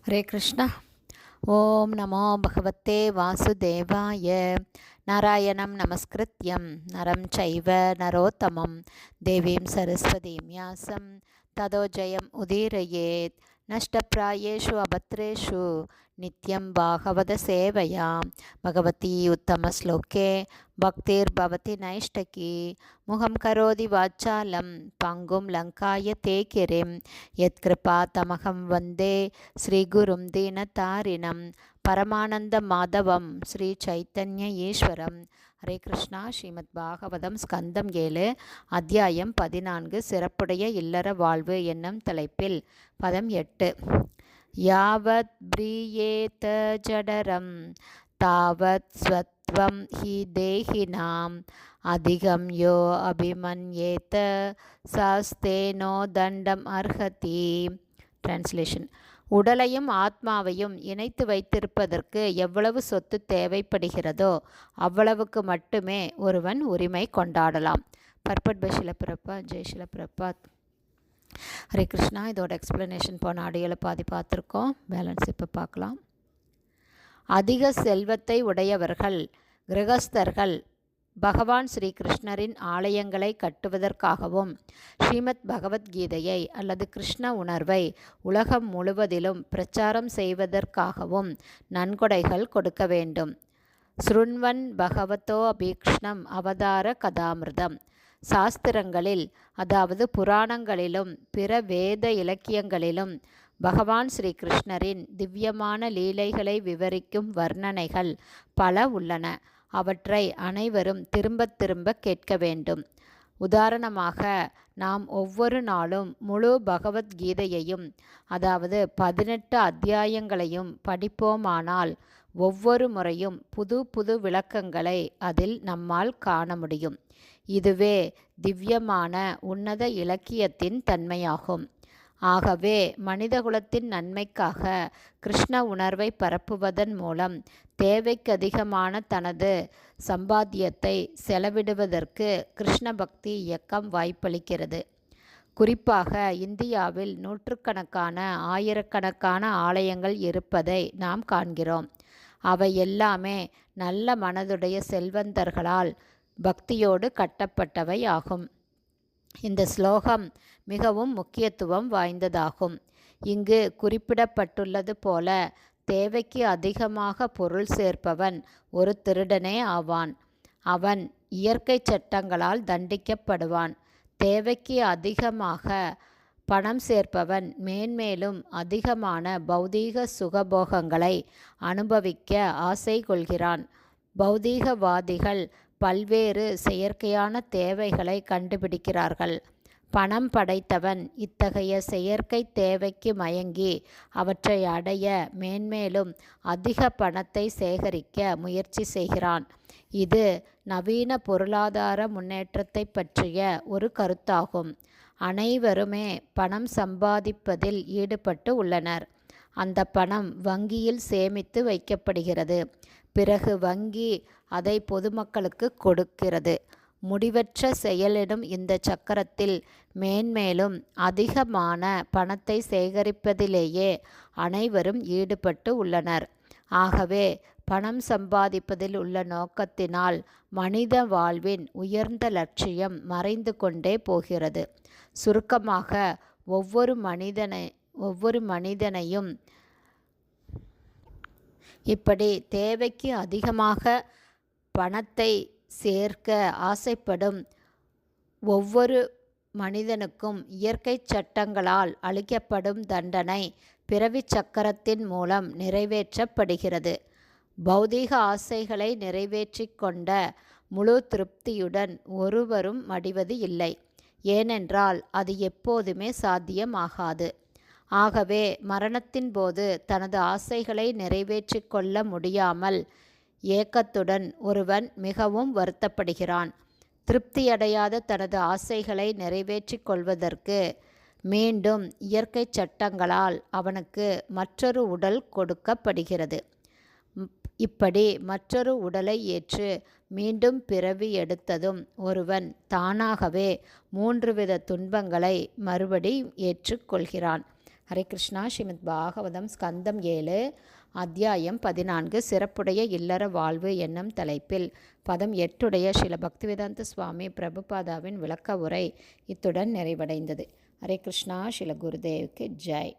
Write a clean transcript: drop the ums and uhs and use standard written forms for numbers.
ஹரே கிருஷ்ணா. ஓம் நமோ பகவத்தே வாசுதேவாய. நாராயணம் நமஸ்கிருத்யம் நரம் சைவ நரோத்தமம் தேவீம் சரஸ்வதீம் யாசம் ததோ ஜெயம் உதீரயேத். நஷ்டப்ராயேஷு அபத்ரேஷு நித்யம் பாகவத சேவையா பகவதி உத்தமஸ்லோகே பக்திர்பவதி நைஷ்டகி. முகம் கரோதி வாச்சாலம் பங்கும் லங்காய தேகிரிம் யத்கிருபா தமகம் வந்தே ஸ்ரீகுரும் தீனதாரிணம் பரமானந்த மாதவம் ஸ்ரீ சைத்தன்ய ஈஸ்வரம். ஹரே கிருஷ்ணா. ஸ்ரீமத் பாகவதம் ஸ்கந்தம் 7 அத்தியாயம் 14 சிறப்புடைய இல்லற வாழ்வு என்னும் தலைப்பில் பதம் 8. யாவத் ப்ரீயேத ஜடரம் தாவத் ஸ்வத்வம் ஹி தேஹினாம் அதிகம் யோ அபிமன்யேத சாஸ்தேனோ தண்டம் அர்ஹதி. டிரான்ஸ்லேஷன்: உடலையும் ஆத்மாவையும் இணைத்து வைத்திருப்பதற்கு எவ்வளவு சொத்து தேவைப்படுகிறதோ அவ்வளவுக்கு மட்டுமே ஒருவன் உரிமை கொண்டாடலாம். பர்பட் பை ஷில பிரபாத். ஜெய் ஷில பிரபாத். ஹரே கிருஷ்ணா. இதோட எக்ஸ்பிளனேஷன் போன ஆடியோவில் பாதி பார்த்துருக்கோம். பேலன்ஸ் இப்போ பார்க்கலாம். அதிக செல்வத்தை உடையவர்கள் கிரகஸ்தர்கள் பகவான் ஸ்ரீகிருஷ்ணரின் ஆலயங்களை கட்டுவதற்காகவும் ஸ்ரீமத் பகவத்கீதையை அல்லது கிருஷ்ண உணர்வை உலகம் முழுவதிலும் பிரச்சாரம் செய்வதற்காகவும் நன்கொடைகள் கொடுக்க வேண்டும். ஸ்ருண்வன் பகவதோ அபீக்ஷ்ணம் அவதார கதாமிர்தம். சாஸ்திரங்களில், அதாவது புராணங்களிலும் பிற வேத இலக்கியங்களிலும் பகவான் ஸ்ரீகிருஷ்ணரின் திவ்யமான லீலைகளை விவரிக்கும் வர்ணனைகள் பல உள்ளன. அவற்றை அனைவரும் திரும்ப திரும்ப கேட்க வேண்டும். உதாரணமாக, நாம் ஒவ்வொரு நாளும் முழு பகவத்கீதையையும், அதாவது 18 அத்தியாயங்களையும் படிப்போமானால் ஒவ்வொரு முறையும் புது புது விளக்கங்களை அதில் நம்மால் காண முடியும். இதுவே திவ்யமான உன்னத இலக்கியத்தின் தன்மையாகும். ஆகவே மனிதகுலத்தின் நன்மைக்காக கிருஷ்ண உணர்வை பரப்புவதன் மூலம் தேவைக்கதிகமான தனது சம்பாத்தியத்தை செலவிடுவதற்கு கிருஷ்ண பக்தி இயக்கம் வாய்ப்பளிக்கிறது. குறிப்பாக இந்தியாவில் நூற்றுக்கணக்கான ஆயிரக்கணக்கான ஆலயங்கள் இருப்பதை நாம் காண்கிறோம். அவை எல்லாமே நல்ல மனதுடைய செல்வந்தர்களால் பக்தியோடு கட்டப்பட்டவை ஆகும். இந்த ஸ்லோகம் மிகவும் முக்கியத்துவம் வாய்ந்ததாகும். இங்கு குறிப்பிடப்பட்டுள்ளது போல தேவைக்கு அதிகமாக பொருள் சேர்ப்பவன் ஒரு திருடனே ஆவான். அவன் இயற்கை சட்டங்களால் தண்டிக்கப்படுவான். தேவைக்கு அதிகமாக பணம் சேர்ப்பவன் மேன்மேலும் அதிகமான பௌதீக சுகபோகங்களை அனுபவிக்க ஆசை கொள்கிறான். பௌதீகவாதிகள் பல்வேறு செயற்கையான தேவைகளை கண்டுபிடிக்கிறார்கள். பணம் படைத்தவன் இத்தகைய செயற்கை தேவைக்கு மயங்கி அவற்றை அடைய மேன்மேலும் அதிக பணத்தை சேகரிக்க முயற்சி செய்கிறான். இது நவீன பொருளாதார முன்னேற்றத்தை பற்றிய ஒரு கருத்தாகும். அனைவருமே பணம் சம்பாதிப்பதில் ஈடுபட்டு உள்ளனர். அந்த பணம் வங்கியில் சேமித்து வைக்கப்படுகிறது. பிறகு வங்கி அதை பொதுமக்களுக்கு கொடுக்கிறது. முடிவற்ற செயலிடும் இந்த சக்கரத்தில் மேன்மேலும் அதிகமான பணத்தை சேகரிப்பதிலேயே அனைவரும் ஈடுபட்டு உள்ளனர். ஆகவே பணம் சம்பாதிப்பதில் உள்ள நோக்கத்தினால் மனித வாழ்வின் உயர்ந்த லட்சியம் மறைந்து கொண்டே போகிறது. சுருக்கமாக, ஒவ்வொரு மனிதனையும் இப்படி தேவைக்கு அதிகமாக பணத்தை சேர்க்க ஆசைப்படும் ஒவ்வொரு மனிதனுக்கும் இயற்கை சட்டங்களால் அளிக்கப்படும் தண்டனை பிறவி சக்கரத்தின் மூலம் நிறைவேற்றப்படுகிறது. பௌதீக ஆசைகளை நிறைவேற்றி கொண்ட முழு திருப்தியுடன் ஒருவரும் மடிவது இல்லை. ஏனென்றால் அது எப்போதுமே சாத்தியமாகாது. ஆகவே மரணத்தின் போது தனது ஆசைகளை நிறைவேற்றி கொள்ள முடியாமல் ஏக்கத்துடன் ஒருவன் மிகவும் வருத்தப்படுகிறான். திருப்தியடையாத தனது ஆசைகளை நிறைவேற்றி கொள்வதற்கு மீண்டும் இயற்கை சட்டங்களால் அவனுக்கு மற்றொரு உடல் கொடுக்கப்படுகிறது. இப்படி மற்றொரு உடலை ஏற்று மீண்டும் பிறவி எடுத்ததும் ஒருவன் தானாகவே 3 வித துன்பங்களை மறுபடி ஏற்றுக்கொள்கிறான். ஹரே கிருஷ்ணா. ஸ்ரீமத் பாகவதம் ஸ்கந்தம் 7 அத்தியாயம் 14 சிறப்புடைய இல்லற வாழ்வு என்னும் தலைப்பில் பதம் 8 ஸ்ரீல பக்திவேதாந்த சுவாமி பிரபுபாதாவின் விளக்க உரை இத்துடன் நிறைவடைந்தது. ஹரே கிருஷ்ணா. ஸ்ரீல குருதேவுக்கு ஜெய்.